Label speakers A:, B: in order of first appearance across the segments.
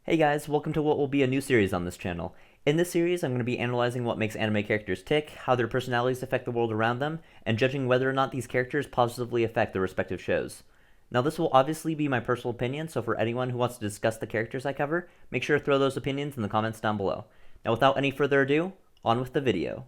A: Hey guys, welcome to what will be a new series on this channel. In this series, I'm going to be analyzing what makes anime characters tick, how their personalities affect the world around them, and judging whether or not these characters positively affect their respective shows. Now this will obviously be my personal opinion, so for anyone who wants to discuss the characters I cover, make sure to throw those opinions in the comments down below. Now without any further ado, on with the video.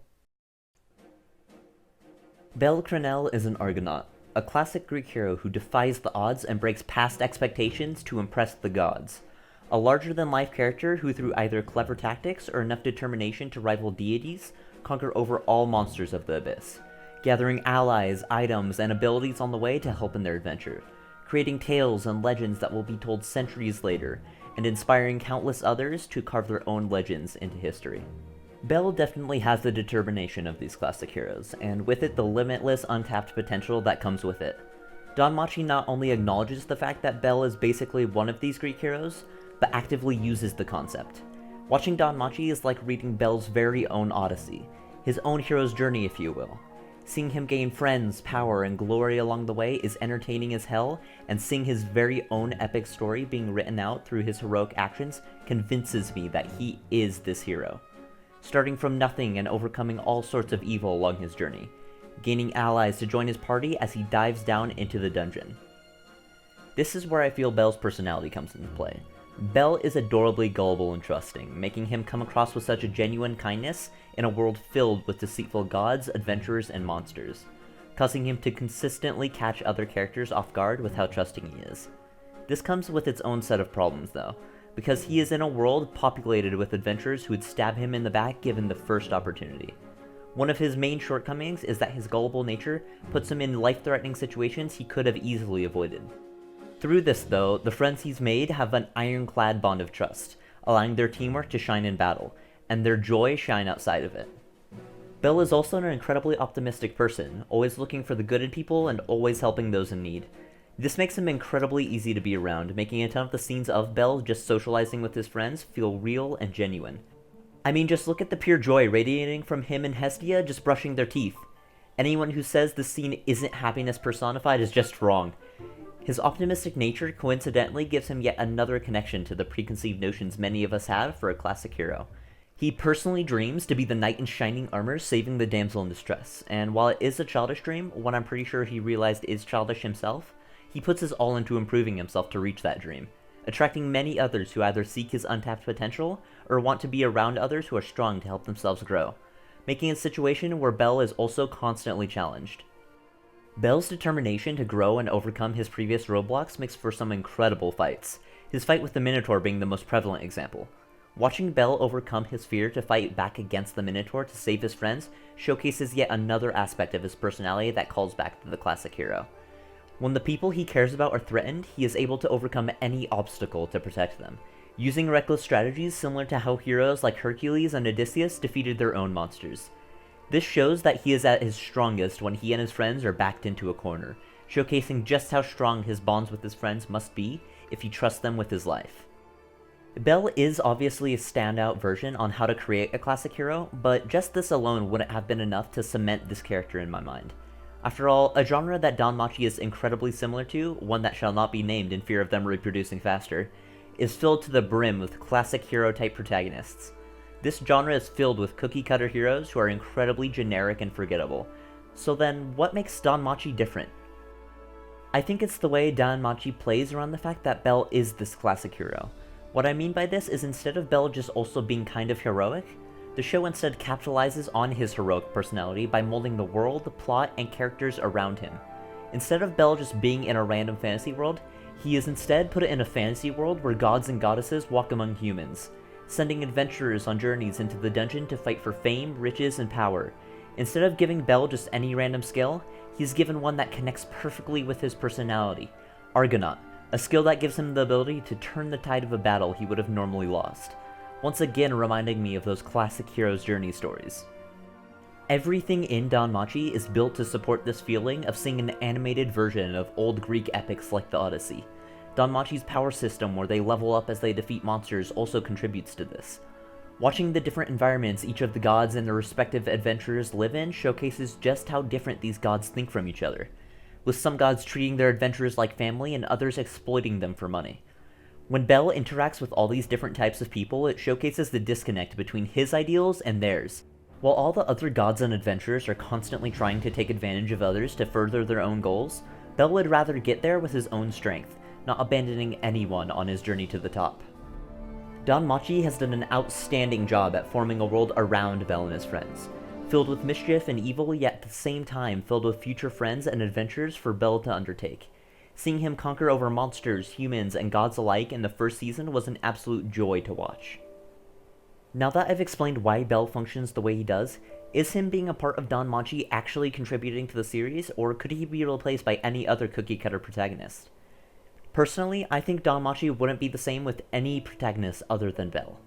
A: Cranel is an Argonaut, a classic Greek hero who defies the odds and breaks past expectations to impress the gods. A larger-than-life character who, through either clever tactics or enough determination to rival deities, conquer over all monsters of the abyss, gathering allies, items, and abilities on the way to help in their adventure, creating tales and legends that will be told centuries later, and inspiring countless others to carve their own legends into history. Bell definitely has the determination of these classic heroes, and with it the limitless untapped potential that comes with it. Danmachi not only acknowledges the fact that Bell is basically one of these Greek heroes, but actively uses the concept. Watching Danmachi is like reading Bell's very own odyssey, his own hero's journey if you will. Seeing him gain friends, power, and glory along the way is entertaining as hell, and seeing his very own epic story being written out through his heroic actions convinces me that he is this hero. Starting from nothing and overcoming all sorts of evil along his journey, gaining allies to join his party as he dives down into the dungeon. This is where I feel Bell's personality comes into play. Bell is adorably gullible and trusting, making him come across with such a genuine kindness in a world filled with deceitful gods, adventurers, and monsters, causing him to consistently catch other characters off guard with how trusting he is. This comes with its own set of problems though, because he is in a world populated with adventurers who would stab him in the back given the first opportunity. One of his main shortcomings is that his gullible nature puts him in life-threatening situations he could have easily avoided. Through this, though, the friends he's made have an ironclad bond of trust, allowing their teamwork to shine in battle, and their joy shine outside of it. Bell is also an incredibly optimistic person, always looking for the good in people and always helping those in need. This makes him incredibly easy to be around, making a ton of the scenes of Bell just socializing with his friends feel real and genuine. I mean, just look at the pure joy radiating from him and Hestia just brushing their teeth. Anyone who says this scene isn't happiness personified is just wrong. His optimistic nature coincidentally gives him yet another connection to the preconceived notions many of us have for a classic hero. He personally dreams to be the knight in shining armor saving the damsel in distress, and while it is a childish dream, one I'm pretty sure he realized is childish himself, he puts his all into improving himself to reach that dream, attracting many others who either seek his untapped potential or want to be around others who are strong to help themselves grow, making a situation where Bell is also constantly challenged. Bell's determination to grow and overcome his previous roadblocks makes for some incredible fights, his fight with the Minotaur being the most prevalent example. Watching Bell overcome his fear to fight back against the Minotaur to save his friends showcases yet another aspect of his personality that calls back to the classic hero. When the people he cares about are threatened, he is able to overcome any obstacle to protect them, using reckless strategies similar to how heroes like Hercules and Odysseus defeated their own monsters. This shows that he is at his strongest when he and his friends are backed into a corner, showcasing just how strong his bonds with his friends must be if he trusts them with his life. Bell is obviously a standout version on how to create a classic hero, but just this alone wouldn't have been enough to cement this character in my mind. After all, a genre that Danmachi is incredibly similar to, one that shall not be named in fear of them reproducing faster, is filled to the brim with classic hero-type protagonists. This genre is filled with cookie-cutter heroes who are incredibly generic and forgettable. So then, what makes Danmachi different? I think it's the way Danmachi plays around the fact that Bell is this classic hero. What I mean by this is instead of Bell just also being kind of heroic, the show instead capitalizes on his heroic personality by molding the world, the plot, and characters around him. Instead of Bell just being in a random fantasy world, he is instead put in a fantasy world where gods and goddesses walk among humans, sending adventurers on journeys into the dungeon to fight for fame, riches, and power. Instead of giving Bell just any random skill, he's given one that connects perfectly with his personality, Argonaut, a skill that gives him the ability to turn the tide of a battle he would have normally lost, once again reminding me of those classic hero's journey stories. Everything in Danmachi is built to support this feeling of seeing an animated version of old Greek epics like the Odyssey. Danmachi's power system where they level up as they defeat monsters also contributes to this. Watching the different environments each of the gods and their respective adventurers live in showcases just how different these gods think from each other, with some gods treating their adventurers like family and others exploiting them for money. When Bell interacts with all these different types of people, it showcases the disconnect between his ideals and theirs. While all the other gods and adventurers are constantly trying to take advantage of others to further their own goals, Bell would rather get there with his own strength, not abandoning anyone on his journey to the top. Danmachi has done an outstanding job at forming a world around Bell and his friends, filled with mischief and evil, yet at the same time filled with future friends and adventures for Bell to undertake. Seeing him conquer over monsters, humans, and gods alike in the first season was an absolute joy to watch. Now that I've explained why Bell functions the way he does, is him being a part of Danmachi actually contributing to the series, or could he be replaced by any other cookie-cutter protagonist? Personally, I think Danmachi wouldn't be the same with any protagonist other than Bell.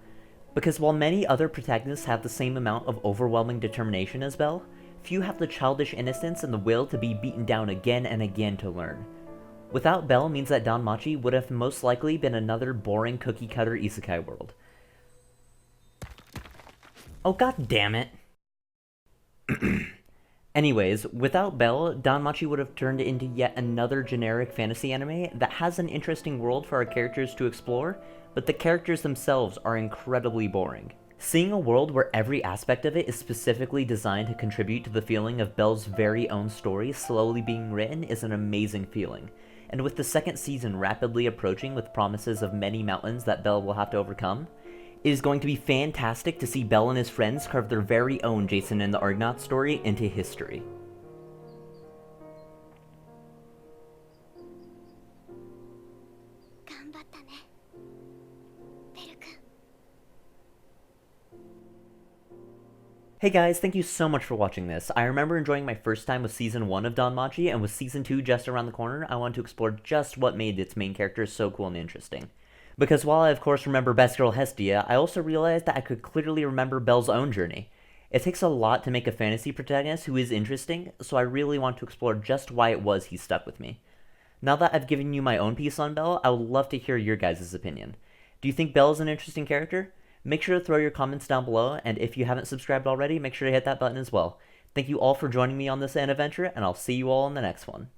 A: Because while many other protagonists have the same amount of overwhelming determination as Bell, few have the childish innocence and the will to be beaten down again and again to learn. Without Bell means that Danmachi would have most likely been another boring cookie-cutter isekai world. Oh, god damn it. Anyways, without Bell, Danmachi would have turned into yet another generic fantasy anime that has an interesting world for our characters to explore, but the characters themselves are incredibly boring. Seeing a world where every aspect of it is specifically designed to contribute to the feeling of Bell's very own story slowly being written is an amazing feeling, and with the second season rapidly approaching with promises of many mountains that Bell will have to overcome, it is going to be fantastic to see Bell and his friends carve their very own Jason and the Argonaut story into history. Hey guys, thank you so much for watching this. I remember enjoying my first time with Season 1 of Danmachi, and with Season 2 just around the corner, I wanted to explore just what made its main characters so cool and interesting. Because while I of course remember Best Girl Hestia, I also realized that I could clearly remember Bell's own journey. It takes a lot to make a fantasy protagonist who is interesting, so I really want to explore just why it was he stuck with me. Now that I've given you my own piece on Bell, I would love to hear your guys' opinion. Do you think Bell is an interesting character? Make sure to throw your comments down below, and if you haven't subscribed already, make sure to hit that button as well. Thank you all for joining me on this adventure, and I'll see you all in the next one.